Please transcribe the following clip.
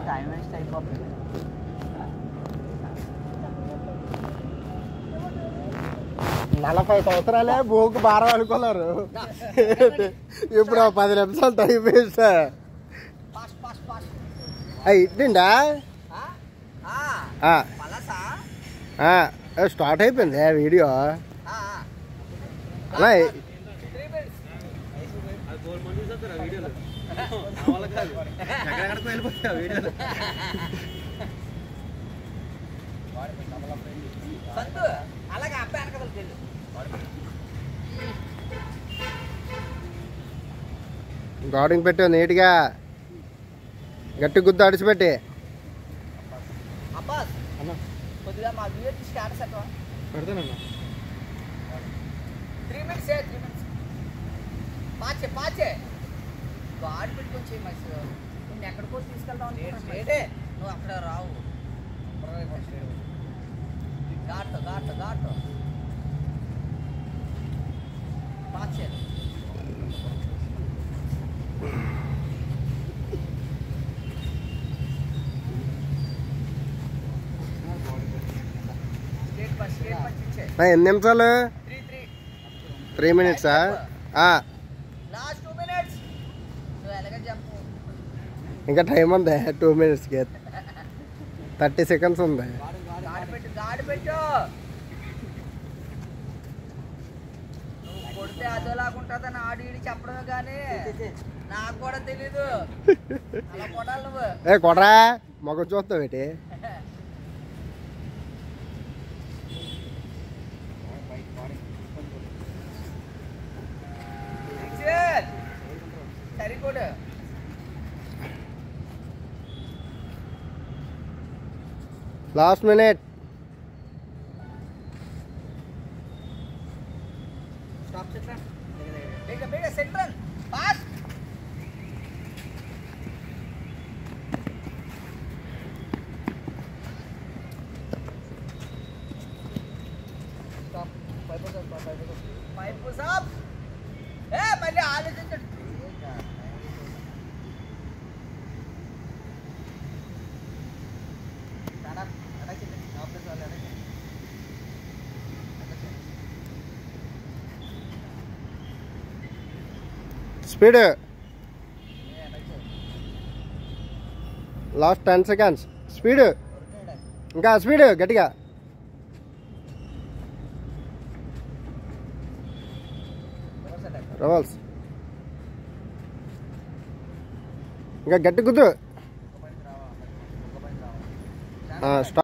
Time waste అయిపోతుంది. 40 సంవత్సరాలే భూకి భారం అనుకున్నారు. ఇప్పుడు 10 నిమిషాలు టైం వేస్ట్. ఇట్టిండా స్టార్ట్ అయిపోయింది వీడియో. అలా గార్డింగ్ పెట్టావు నీట్గా, గట్టి గుద్దు అడిచిపెట్టి. పెడతానన్నా 3 minutes. పాచే గాడి పెట్టుకొని చేయి. నేను ఎక్కడికో తీసుకెళ్తాను. నువ్వు అక్కడ రావు. ఘాట్ పాచే. ఎన్ని నిమిషాలు? 3 minutes. ఇంకా టైం ఉంది 2 minutesకి. 30 seconds ఉంది. కొడితే అదోలాగుంటుందని ఆడి చెప్పడమే కానీ నాకు కూడా తెలీదు. అలా కొడాలి నువ్వు. కొడరా మొగ చూస్తావు ఏంటి? సరికోడు. Last minute. స్టాప్ సెట్రన్. బేగ సెట్రన్ పాస్. స్టాప్. పైపు సాప్. మళ్ళీ ఆలోచించండి. స్పీడ్. Last 10 seconds. స్పీడ్ ఇంకా స్పీడ్ గట్టిగా. రవల్స్ ఇంకా గట్టి కుద్దు. స్టాప్.